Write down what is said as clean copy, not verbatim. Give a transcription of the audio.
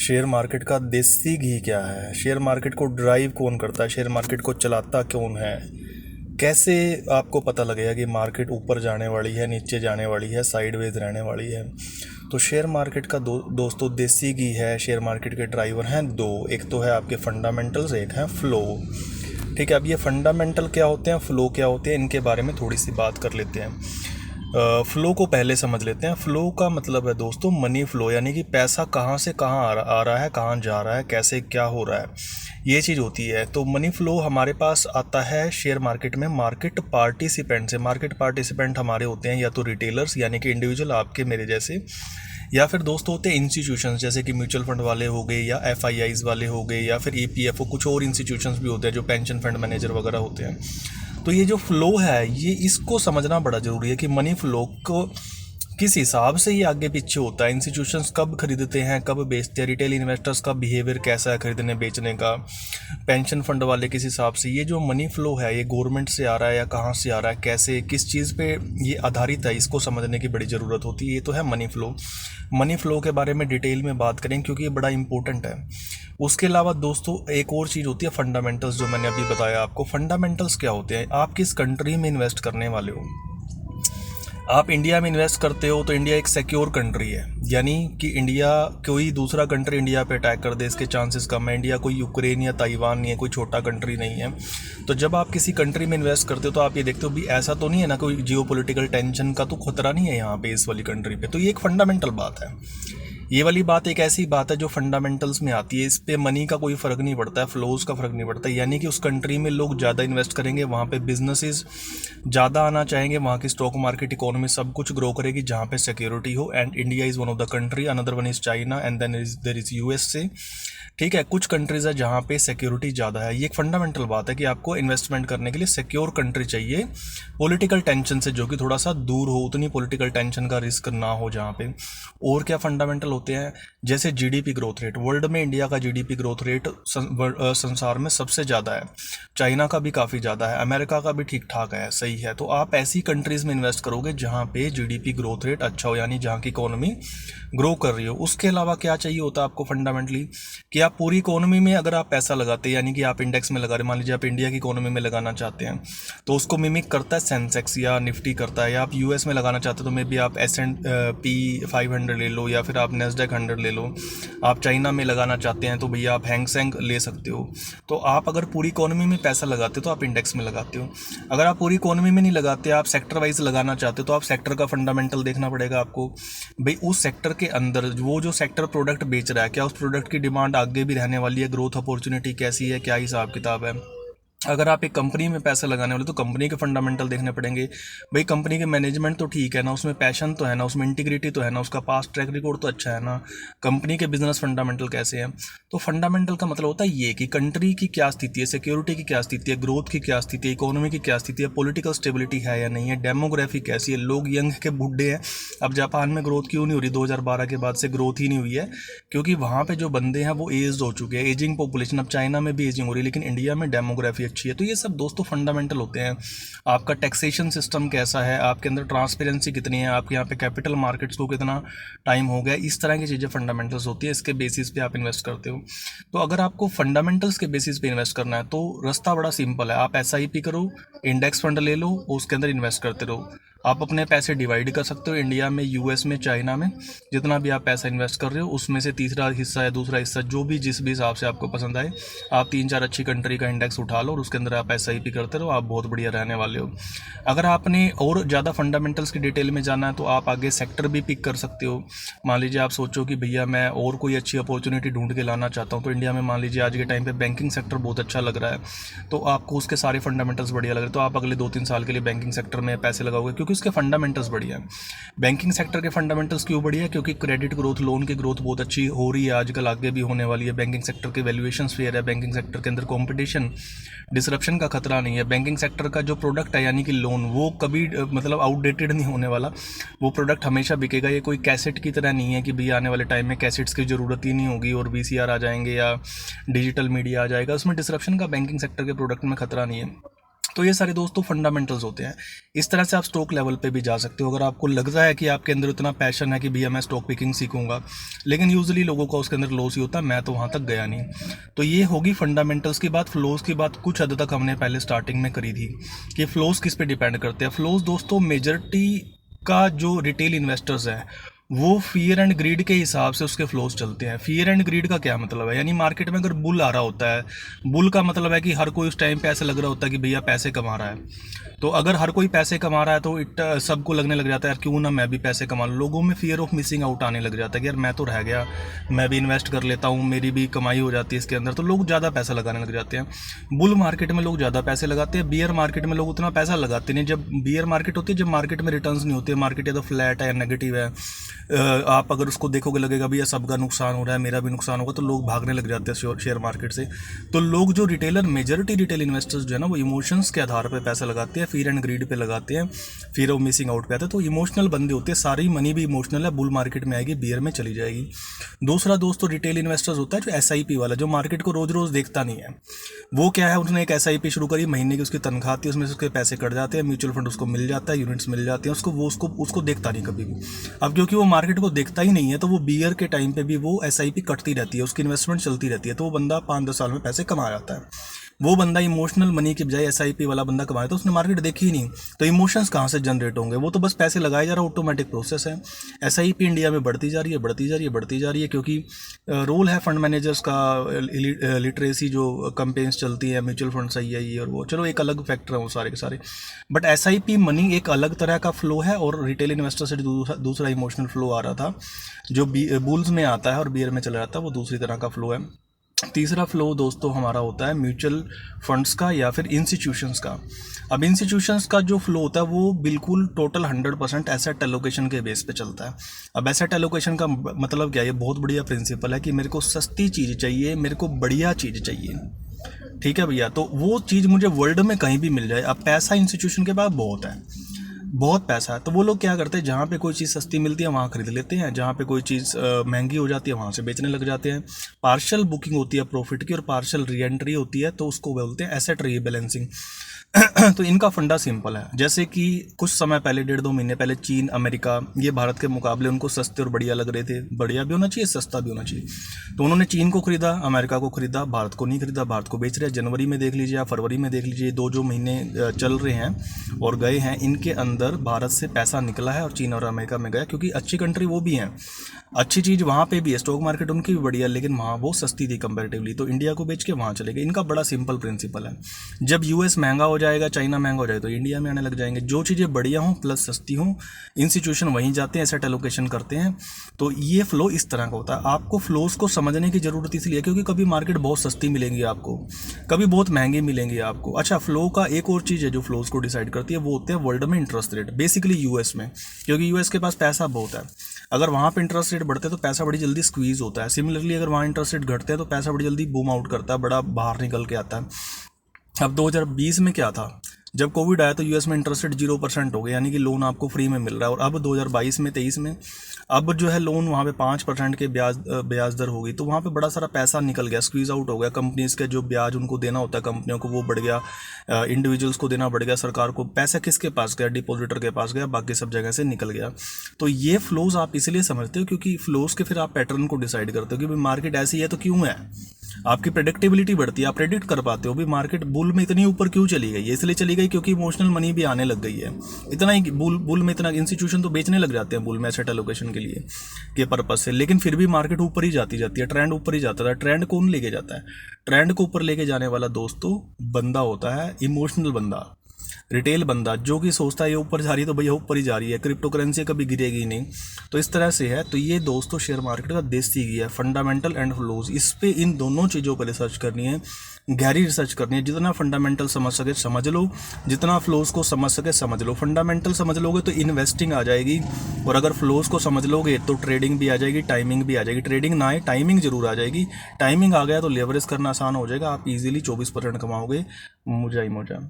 Share market का देसी घी क्या है? शेयर मार्केट को ड्राइव कौन करता है? शेयर मार्केट को चलाता कौन है? कैसे आपको पता लगेगा कि मार्केट ऊपर जाने वाली है, नीचे जाने वाली है, साइडवेज रहने वाली है? तो शेयर मार्केट का दोस्तों देसी घी है। शेयर मार्केट के ड्राइवर हैं दो, एक तो है आपके फंडामेंटल्स, एक है फ्लो। ठीक है, अब ये फंडामेंटल क्या होते हैं, फ्लो क्या होते हैं, इनके बारे में थोड़ी सी बात कर लेते हैं। फ़्लो को पहले समझ लेते हैं। फ़्लो का मतलब है दोस्तों मनी फ़्लो, यानी कि पैसा कहाँ से कहाँ आ रहा है, कहाँ जा रहा है, कैसे क्या हो रहा है, ये चीज़ होती है। तो मनी फ़्लो हमारे पास आता है शेयर मार्केट में मार्केट पार्टिसिपेंट से। मार्केट पार्टिसिपेंट हमारे होते हैं या तो रिटेलर्स यानी कि इंडिविजुअल आपके मेरे जैसे, या फिर दोस्तों होते हैं इंस्टीट्यूशंस जैसे कि म्यूचुअल फंड वाले हो गए, या एफआईआईज वाले हो गए, या फिर ईपीएफओ, कुछ और इंस्टीट्यूशंस भी होते हैं जो पेंशन फंड मैनेजर वगैरह होते हैं। तो ये जो फ्लो है, ये इसको समझना बड़ा ज़रूरी है कि मनी फ्लो को किस हिसाब से ये आगे पीछे होता है। इंस्टीट्यूशंस कब खरीदते हैं, कब बेचते हैं, रिटेल इन्वेस्टर्स का बिहेवियर कैसा है खरीदने बेचने का, पेंशन फंड वाले किस हिसाब से। ये जो मनी फ्लो है ये गवर्नमेंट से आ रहा है या कहाँ से आ रहा है, कैसे, किस चीज़ पे ये आधारित है, इसको समझने की बड़ी ज़रूरत होती है। ये तो है मनी फ्लो। मनी फ्लो के बारे में डिटेल में बात करें क्योंकि ये बड़ा इंपॉर्टेंट है। उसके अलावा दोस्तों एक और चीज़ होती है फंडामेंटल्स, जो मैंने अभी बताया आपको। फंडामेंटल्स क्या होते हैं? आप किस कंट्री में इन्वेस्ट करने वाले हो। आप इंडिया में इन्वेस्ट करते हो तो इंडिया एक सिक्योर कंट्री है, यानी कि इंडिया, कोई दूसरा कंट्री इंडिया पे अटैक कर दे इसके चांसेस कम है। इंडिया कोई यूक्रेन या ताइवान नहीं है, कोई छोटा कंट्री नहीं है। तो जब आप किसी कंट्री में इन्वेस्ट करते हो तो आप ये देखते हो भी ऐसा तो नहीं है ना, कोई जियोपॉलिटिकल टेंशन का तो खतरा नहीं है यहाँ पे इस वाली कंट्री पे। तो ये एक फंडामेंटल बात है। ये वाली बात एक ऐसी बात है जो फंडामेंटल्स में आती है। इस पे मनी का कोई फ़र्क नहीं पड़ता है, फ्लोज का फ़र्क नहीं पड़ता है। यानी कि उस कंट्री में लोग ज़्यादा इन्वेस्ट करेंगे, वहाँ पे बिजनेसेस ज़्यादा आना चाहेंगे, वहाँ की स्टॉक मार्केट इकोनॉमी सब कुछ ग्रो करेगी जहाँ पे सिक्योरिटी हो। And India is one of the country, another one is China, and then there is USA. ठीक है, कुछ कंट्रीज़ है जहाँ पे सिक्योरिटी ज़्यादा है। ये एक फंडामेंटल बात है कि आपको इन्वेस्टमेंट करने के लिए सिक्योर कंट्री चाहिए, पॉलिटिकल टेंशन से जो कि थोड़ा सा दूर हो, उतनी पॉलिटिकल टेंशन का रिस्क ना हो जहाँ पे। और क्या फंडामेंटल होते हैं, जैसे जीडीपी ग्रोथ रेट। वर्ल्ड में इंडिया का जीडीपी ग्रोथ रेट संसार में सबसे ज़्यादा है, चाइना का भी काफ़ी ज़्यादा है, अमेरिका का भी ठीक ठाक है, सही है। तो आप ऐसी कंट्रीज़ में इन्वेस्ट करोगे जहाँ पे जीडीपी ग्रोथ रेट अच्छा हो, यानी जहाँ की इकोनॉमी ग्रो कर रही हो। उसके अलावा क्या चाहिए होता है आपको फंडामेंटली, कि आप पूरी इकोनॉमी में अगर आप पैसा लगाते हैं, यानी कि आप इंडेक्स में लगा रहे, मान लीजिए आप इंडिया की इकोनॉमी में लगाना चाहते हैं तो उसको मिमिक करता है सेंसेक्स या निफ्टी करता है। या आप यूएस में लगाना चाहते हो तो मे बी आप S&P 500 ले लो, या फिर आप नेस्डैक 100 ले लो। आप चाइना में लगाना चाहते हैं तो भैया आप हैंग सेंग ले सकते हो। तो आप अगर पूरी इकोनॉमी में पैसा लगाते हो तो आप इंडेक्स में लगाते हो। अगर आप पूरी इकोनॉमी में नहीं लगाते, आप सेक्टर वाइज लगाना चाहते हो, तो आप सेक्टर का फंडामेंटल देखना पड़ेगा आपको। भाई उस सेक्टर के अंदर वो जो सेक्टर प्रोडक्ट बेच रहा है, क्या उस प्रोडक्ट की डिमांड आगे भी रहने वाली है, ग्रोथ अपॉर्चुनिटी कैसी है, क्या हिसाब किताब है। अगर आप एक कंपनी में पैसा लगाने वाले तो कंपनी के फंडामेंटल देखने पड़ेंगे। भाई कंपनी के मैनेजमेंट तो ठीक है ना, उसमें पैशन तो है ना, उसमें इंटीग्रिटी तो है ना, उसका पास्ट ट्रैक रिकॉर्ड तो अच्छा है ना, कंपनी के बिजनेस फंडामेंटल कैसे हैं। तो फंडामेंटल का मतलब होता है ये कि कंट्री की क्या स्थिति है, सिक्योरिटी की क्या स्थिति है, ग्रोथ की क्या स्थिति है, इकोनॉमी की क्या स्थिति है, पॉलिटिकल स्टेबिलिटी है या नहीं है, डेमोग्राफी कैसी है, लोग यंग के बूढ़े हैं। अब जापान में ग्रोथ क्यों नहीं हो रही, 2012 के बाद से ग्रोथ ही नहीं हुई है, क्योंकि वहाँ पे जो बंदे हैं वो एज हो चुके हैं, एजिंग पॉपुलेशन। अब चाइना में भी एजिंग हो रही है, लेकिन इंडिया में डेमोग्राफी अच्छी है। तो ये सब दोस्तों फंडामेंटल होते हैं। आपका टैक्सेशन सिस्टम कैसा है, आपके अंदर ट्रांसपेरेंसी कितनी है, आपके यहाँ पे कैपिटल मार्केट्स को कितना टाइम हो गया, इस तरह की चीज़ें फंडामेंटल्स होती है। इसके बेसिस पे आप इन्वेस्ट करते हो। तो अगर आपको फंडामेंटल्स के बेसिस पे इन्वेस्ट करना है तो रास्ता बड़ा सिंपल है। आप SIP करो, इंडेक्स फंड ले लो, उसके अंदर इन्वेस्ट करते रहो। आप अपने पैसे डिवाइड कर सकते हो, इंडिया में, यूएस में, चाइना में, जितना भी आप पैसा इन्वेस्ट कर रहे हो उसमें से तीसरा हिस्सा या दूसरा हिस्सा जो भी जिस भी हिसाब से आपको पसंद आए, आप 3-4 अच्छी कंट्री का इंडेक्स उठा लो और उसके अंदर आप SIP करते रहो, आप बहुत बढ़िया रहने वाले हो। अगर आपने और ज़्यादा फंडामेंटल्स की डिटेल में जाना है तो आप आगे सेक्टर भी पिक कर सकते हो। मान लीजिए आप सोचो कि भैया मैं और कोई अच्छी अपॉर्चुनिटी ढूंढ के लाना चाहता हूँ, तो इंडिया में मान लीजिए आज के टाइम पे बैंकिंग सेक्टर बहुत अच्छा लग रहा है, तो आपको उसके सारे फंडामेंटल्स बढ़िया लग रहे हैं, तो आप अगले 2-3 साल के लिए बैंकिंग सेक्टर में पैसे लगाओगे क्योंकि उसके फंडामेंटल्स बढ़िया है। बैंकिंग सेक्टर के फंडामेंटल्स क्यों बढ़िया है? क्योंकि क्रेडिट ग्रोथ, लोन की ग्रोथ बहुत अच्छी हो रही है आजकल, आगे भी होने वाली है। बैंकिंग सेक्टर के वैल्यूएशन फेयर है, बैंकिंग सेक्टर के अंदर कंपटीशन, डिसरप्शन का खतरा नहीं है। बैंकिंग सेक्टर का जो प्रोडक्ट है यानी कि लोन, वो कभी मतलब आउटडेटेड नहीं होने वाला, वो प्रोडक्ट हमेशा बिकेगा। ये कोई कैसेट की तरह नहीं है कि भैया आने वाले टाइम में कैसेट्स की ज़रूरत ही नहीं होगी और VCR आ जाएंगे या डिजिटल मीडिया आ जाएगा, उसमें डिसरप्शन का बैंकिंग सेक्टर के प्रोडक्ट में खतरा नहीं है। तो ये सारे दोस्तों फंडामेंटल्स होते हैं। इस तरह से आप स्टॉक लेवल पे भी जा सकते हो अगर आपको लगता है कि आपके अंदर इतना पैशन है कि भैया मैं स्टॉक पिकिंग सीखूंगा, लेकिन यूजुअली लोगों का उसके अंदर लॉस ही होता है, मैं तो वहाँ तक गया नहीं। तो ये होगी फंडामेंटल्स की बात। फ्लोज की बात कुछ हद तक हमने पहले स्टार्टिंग में करी थी कि फ्लोज किस पे डिपेंड करते हैं। फ्लोज दोस्तों मेजॉरिटी का जो रिटेल इन्वेस्टर्स है वो फियर एंड ग्रीड के हिसाब से उसके फ्लोज चलते हैं। फियर एंड ग्रीड का क्या मतलब है, यानी मार्केट में अगर बुल आ रहा होता है, बुल का मतलब है कि हर कोई उस टाइम पे ऐसा लग रहा होता है कि भैया पैसे कमा रहा है। तो अगर हर कोई पैसे कमा रहा है तो सबको लगने लग जाता है यार क्यों ना मैं भी पैसे कमा लूँ। लोगों में फियर ऑफ मिसिंग आउट आने लग जाता है कि यार मैं तो रह गया, मैं भी इन्वेस्ट कर लेता हूँ, मेरी भी कमाई हो जाती है इसके अंदर। तो लोग ज़्यादा पैसा लगाने लग जाते हैं। बुल मार्केट में लोग ज़्यादा पैसे लगाते हैं, बियर मार्केट में लोग उतना पैसा लगाते नहीं। जब बियर मार्केट होती है, जब मार्केट में रिटर्न्स नहीं होते, मार्केट या तो फ्लैट है या नेगेटिव है, आप अगर उसको देखोगे लगेगा भैया सबका नुकसान हो रहा है, मेरा भी नुकसान होगा, तो लोग भागने लग जाते हैं शेयर मार्केट से। तो लोग जो रिटेलर मेजॉरिटी रिटेल इन्वेस्टर्स जो है ना वो इमोशंस के आधार पर पैसा लगाते हैं, फियर एंड ग्रीड पे लगाते हैं, फियर ऑफ मिसिंग आउट पे आते हैं। तो इमोशनल बंदे होते हैं, सारी मनी भी इमोशनल है, बुल मार्केट में आएगी, बियर में चली जाएगी। दूसरा दोस्तों रिटेल इन्वेस्टर्स होता है जो एसआईपी वाला, जो मार्केट को रोज रोज देखता नहीं है। वो क्या है, उसने एक एसआईपी शुरू करी, महीने की उसकी तनख्वाह आती है, उसमें से उसके पैसे कट जाते हैं, म्यूचुअल फंड उसको मिल जाता है, यूनिट्स मिल जाते हैं, उसको देखता नहीं कभी भी। अब क्योंकि वो मार्केट को देखता ही नहीं है तो वो बियर के टाइम पे भी वो एसआईपी कटती रहती है, उसकी इन्वेस्टमेंट चलती रहती है, तो वो बंदा 5-10 साल में पैसे कमा जाता है। वो बंदा इमोशनल मनी के बजाय एसआईपी वाला बंदा कमाया तो उसने मार्केट देखी ही नहीं, तो इमोशंस कहाँ से जनरेट होंगे, वो तो बस पैसे लगाए जा रहा है, ऑटोमेटिक प्रोसेस है। एसआईपी इंडिया में बढ़ती जा रही है, बढ़ती जा रही है, बढ़ती जा रही है, क्योंकि रोल है फंड मैनेजर्स का, लिटरेसी जो कैंपेन्स चलती है, म्यूचुअल फंड सही है ये और वो, चलो एक अलग फैक्टर है वो सारे के सारे। बट एसआईपी मनी एक अलग तरह का फ्लो है, और रिटेल इन्वेस्टर से दूसरा इमोशनल फ्लो आ रहा था जो बुल्स में आता है और बियर में चला जाता है, वो दूसरी तरह का फ्लो है। तीसरा फ्लो दोस्तों हमारा होता है म्यूचुअल फंड्स का या फिर इंस्टीट्यूशंस का। अब इंस्टीट्यूशंस का जो फ्लो होता है वो बिल्कुल टोटल 100% एसेट एलोकेशन के बेस पे चलता है। अब एसेट एलोकेशन का मतलब क्या है, ये बहुत बढ़िया प्रिंसिपल है कि मेरे को सस्ती चीज़ चाहिए, मेरे को बढ़िया चीज़ चाहिए, ठीक है भैया, तो वो चीज़ मुझे वर्ल्ड में कहीं भी मिल जाए। अब पैसा इंस्टीट्यूशन के पास बहुत है, बहुत पैसा है, तो वो लोग क्या करते हैं, जहाँ पे कोई चीज़ सस्ती मिलती है वहाँ खरीद लेते हैं, जहाँ पे कोई चीज़ महंगी हो जाती है वहाँ से बेचने लग जाते हैं। पार्शियल बुकिंग होती है प्रॉफिट की और पार्शियल री एंट्री होती है, तो उसको बोलते हैं एसेट रीबैलेंसिंग। तो इनका फंडा सिंपल है, जैसे कि कुछ समय पहले 1.5-2 महीने पहले चीन, अमेरिका, ये भारत के मुकाबले उनको सस्ते और बढ़िया लग रहे थे, बढ़िया भी होना चाहिए, सस्ता भी होना चाहिए, तो उन्होंने चीन को खरीदा, अमेरिका को खरीदा, भारत को नहीं खरीदा, भारत को बेच रहे हैं। जनवरी में देख लीजिए या फरवरी में देख लीजिए, 2 जो महीने चल रहे हैं और गए हैं, इनके अंदर भारत से पैसा निकला है और चीन और अमेरिका में गया, क्योंकि अच्छी कंट्री वो भी हैं, अच्छी चीज़ वहाँ पे भी है, स्टॉक मार्केट उनकी भी बढ़िया, लेकिन वहाँ वो सस्ती थी कंपैरेटिवली, तो इंडिया को बेच के वहाँ चले गए। इनका बड़ा सिंपल प्रिंसिपल है, जब यूएस महंगा हो जाएगा, चाइना महंगा हो जाए तो इंडिया में आने लग जाएंगे। जो चीज़ें बढ़िया हों प्लस सस्ती हों, इंस्टीट्यूशन वहीं जाते हैं, एसेट एलोकेशन करते हैं। तो ये फ्लो इस तरह का होता है। आपको फ्लोज को समझने की ज़रूरत इसलिए क्योंकि कभी मार्केट बहुत सस्ती मिलेंगी आपको, कभी बहुत महंगी मिलेंगी आपको। अच्छा, फ्लो का एक और चीज़ है जो फ्लोज को डिसाइड करती है, वो होते हैं वर्ल्ड में इंटरेस्ट रेट, बेसिकली यूएस में, क्योंकि यूएस के पास पैसा बहुत है। अगर वहाँ पे इंटरेस्ट रेट बढ़ते हैं तो पैसा बड़ी जल्दी स्क्वीज होता है। सिमिलरली अगर वहाँ इंटरेस्ट रेट घटते हैं तो पैसा बड़ी जल्दी बूम आउट करता है, बड़ा बाहर निकल के आता है। अब 2020 में क्या था, जब कोविड आया तो यूएस में इंटरेस्ट रेट 0% हो गया, यानी कि लोन आपको फ्री में मिल रहा है। और अब 2022 में 23 में अब जो है लोन वहाँ पे 5% के ब्याज दर होगी, तो वहाँ पे बड़ा सारा पैसा निकल गया, स्क्वीज आउट हो गया। कंपनीज के जो ब्याज उनको देना होता है कंपनियों को, वो बढ़ गया, इंडिविजुअल्स को देना बढ़ गया, सरकार को। पैसा किसके पास गया, डिपॉजिटर के पास गया, बाकी सब जगह से निकल गया। तो ये फ्लोज आप इसलिए समझते हो क्योंकि फ्लोज के फिर आप पैटर्न को डिसाइड करते हो कि भाई मार्केट ऐसी है तो क्यों है, आपकी प्रेडिक्टेबिलिटी बढ़ती है, आप प्रेडिक्ट कर पाते हो भी मार्केट बुल में इतनी ऊपर क्यों चली गई है। इसलिए चली गई क्योंकि इमोशनल मनी भी आने लग गई है। इतना ही बुल में इतना इंस्टीट्यूशन तो बेचने लग जाते हैं बुल में एसेट एलोकेशन के लिए के पर्पज से, लेकिन फिर भी मार्केट ऊपर ही जाती है, ट्रेंड ऊपर ही जाता है। ट्रेंड कौन लेके जाता है, ट्रेंड को ऊपर लेके जाने वाला दोस्तों बंदा होता है इमोशनल बंदा, रिटेल बंदा, जो कि सोचता है ये ऊपर जा रही है तो भैया ऊपर ही जा रही है, क्रिप्टो करेंसी कभी गिरेगी नहीं। तो इस तरह से है। तो ये दोस्तों शेयर मार्केट का देसी घी है, फंडामेंटल एंड फ्लोज। इस पे इन दोनों चीज़ों पर रिसर्च करनी है, गहरी रिसर्च करनी है। जितना फंडामेंटल समझ सके समझ लो, जितना फ्लोज को समझ सके समझ लो। फंडामेंटल समझ लोगे तो इन्वेस्टिंग आ जाएगी, और अगर फ्लोज को समझ लोगे तो ट्रेडिंग भी आ जाएगी, टाइमिंग भी आ जाएगी। ट्रेडिंग ना आए, टाइमिंग जरूर आ जाएगी। टाइमिंग आ गया तो लेवरेज करना आसान हो जाएगा, आप इजीली 24% कमाओगे, मुझा ही मुझा।